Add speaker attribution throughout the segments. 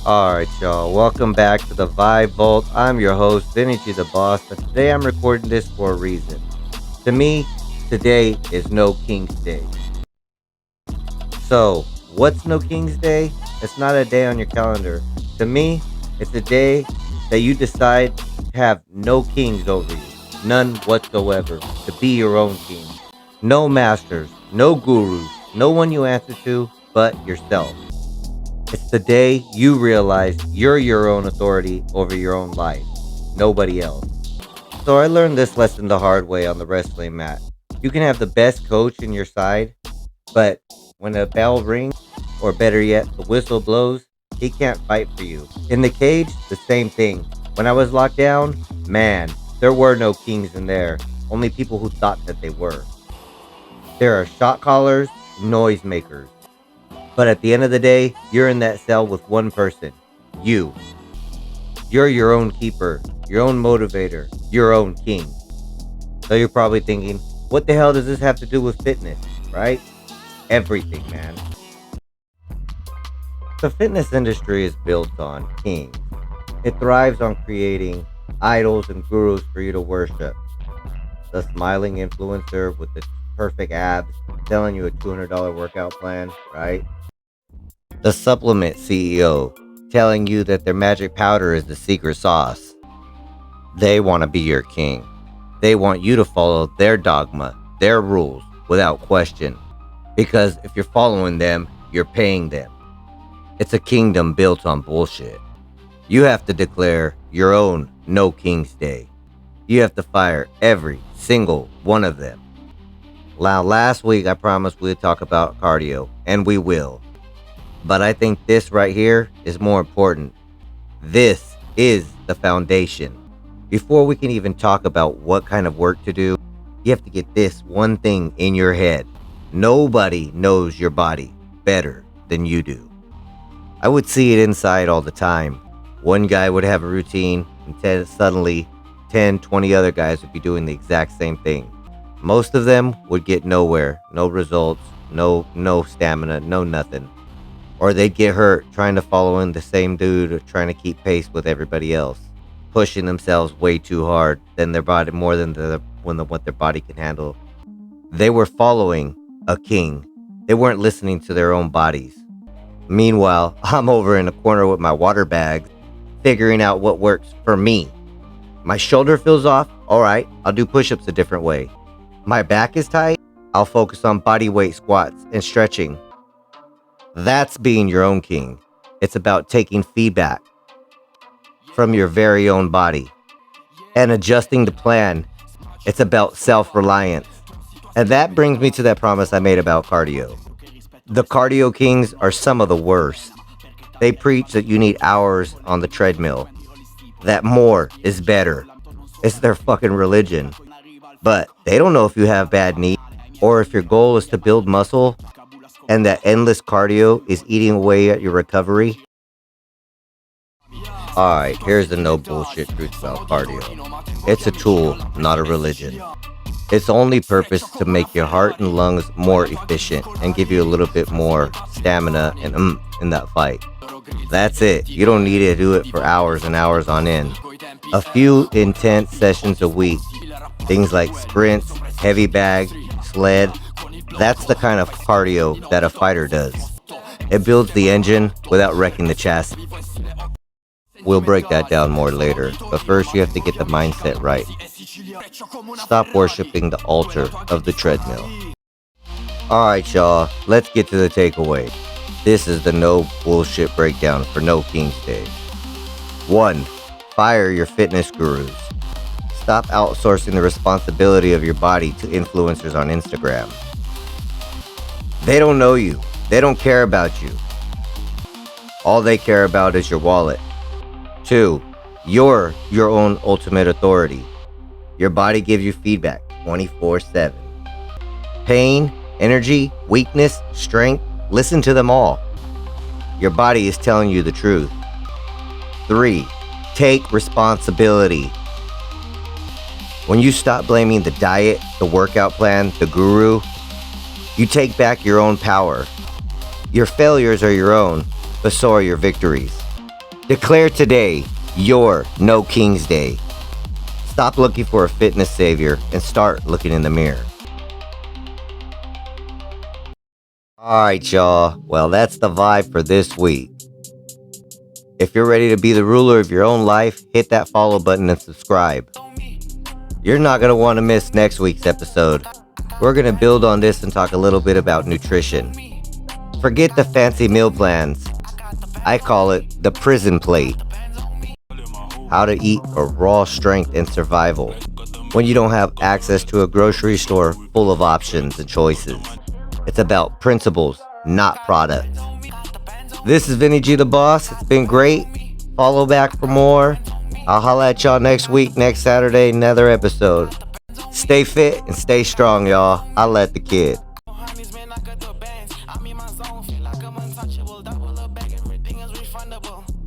Speaker 1: Alright, y'all. Welcome back to the Vibe Vault. I'm your host, Vinny G the Boss, but today I'm recording this for a reason. To me, today is No King's Day. So, what's No King's Day? It's not a day on your calendar. To me, it's a day that you decide to have no kings over you. None whatsoever. To be your own king. No masters, no gurus, no one you answer to but yourself. It's the day you realize you're your own authority over your own life, nobody else. So I learned this lesson the hard way on the wrestling mat. You can have the best coach in your side, but when a bell rings, or better yet, the whistle blows, he can't fight for you. In the cage, the same thing. When I was locked down, man, there were no kings in there, only people who thought that they were. There are shot callers, noise makers. But at the end of the day, you're in that cell with one person. You. You're your own keeper, your own motivator, your own king. So you're probably thinking, what the hell does this have to do with fitness, right? Everything, man. The fitness industry is built on kings. It thrives on creating idols and gurus for you to worship. The smiling influencer with the perfect abs selling you a $200 workout plan, right? The supplement CEO telling you that their magic powder is the secret sauce. They want to be your king. They want you to follow their dogma, their rules, without question. Because if you're following them, you're paying them. It's a kingdom built on bullshit. You have to declare your own No King's Day. You have to fire every single one of them. Now, last week I promised we'd talk about cardio, and we will. But I think this right here is more important. This is the foundation. Before we can even talk about what kind of work to do, you have to get this one thing in your head. Nobody knows your body better than you do. I would see it inside all the time. One guy would have a routine, and suddenly 10, 20 other guys would be doing the exact same thing. Most of them would get nowhere, no results, no stamina, no nothing. Or they'd get hurt trying to follow in the same dude or trying to keep pace with everybody else, pushing themselves way too hard than their body, more than what their body can handle. They were following a king. They weren't listening to their own bodies. Meanwhile, I'm over in a corner with my water bag, figuring out what works for me. My shoulder feels off, alright, I'll do push-ups a different way. My back is tight, I'll focus on body weight squats and stretching. That's being your own king. It's about taking feedback from your very own body and adjusting the plan. It's about self-reliance. And that brings me to that promise I made about cardio. The cardio kings are some of the worst. They preach that you need hours on the treadmill, that more is better. It's their fucking religion. But they don't know if you have bad knees or if your goal is to build muscle and that endless cardio is eating away at your recovery. Alright, here's the no bullshit truth about cardio. It's a tool, not a religion. Its only purpose is to make your heart and lungs more efficient and give you a little bit more stamina and in that fight. That's it. You don't need to do it for hours and hours on end. A few intense sessions a week. Things like sprints, heavy bag, sled. That's the kind of cardio that a fighter does. It builds the engine without wrecking the chassis. We'll break that down more later, but first you have to get the mindset right. Stop worshiping the altar of the treadmill. Alright y'all, let's get to the takeaway. This is the no bullshit breakdown for No King's Day. 1. Fire your fitness gurus. Stop outsourcing the responsibility of your body to influencers on Instagram. They don't know you. They don't care about you. All they care about is your wallet. 2. You're your own ultimate authority. Your body gives you feedback 24/7. Pain, energy, weakness, strength, listen to them all. Your body is telling you the truth. 3. Take responsibility. When you stop blaming the diet, the workout plan, the guru, you take back your own power. Your failures are your own, but so are your victories. Declare today your No Kings Day. Stop looking for a fitness savior and start looking in the mirror. Alright, y'all. Well, that's the vibe for this week. If you're ready to be the ruler of your own life, hit that follow button and subscribe. You're not going to want to miss next week's episode. We're going to build on this and talk a little bit about nutrition. Forget the fancy meal plans. I call it the prison plate. How to eat for raw strength and survival when you don't have access to a grocery store full of options and choices. It's about principles, not products. This is Vinny G the Boss. It's been great. Follow back for more. I'll holla at y'all next week, next Saturday, another episode. Stay fit and stay strong, y'all. I'll let the kid.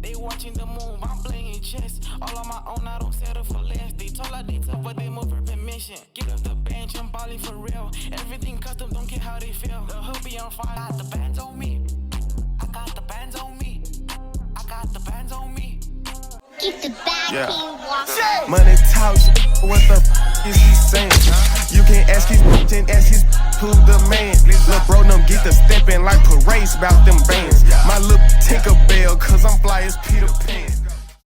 Speaker 2: They watching the move, I'm playing chess. All on my own, I don't settle for less. They told her they tough, but they move for permission. Get up the bench, I'm balling for real. Everything custom, don't care how they feel. The hood be on fire, I got the bands on me. I got the bands on me. I got the bands on me.
Speaker 3: Keep the back
Speaker 2: Money talks, what the is he saying? You can't ask his and ask his who the man. Lil' bro, them get the steppin' like parades about them bands. My little Tinkerbell, cause I'm fly as Peter Pan.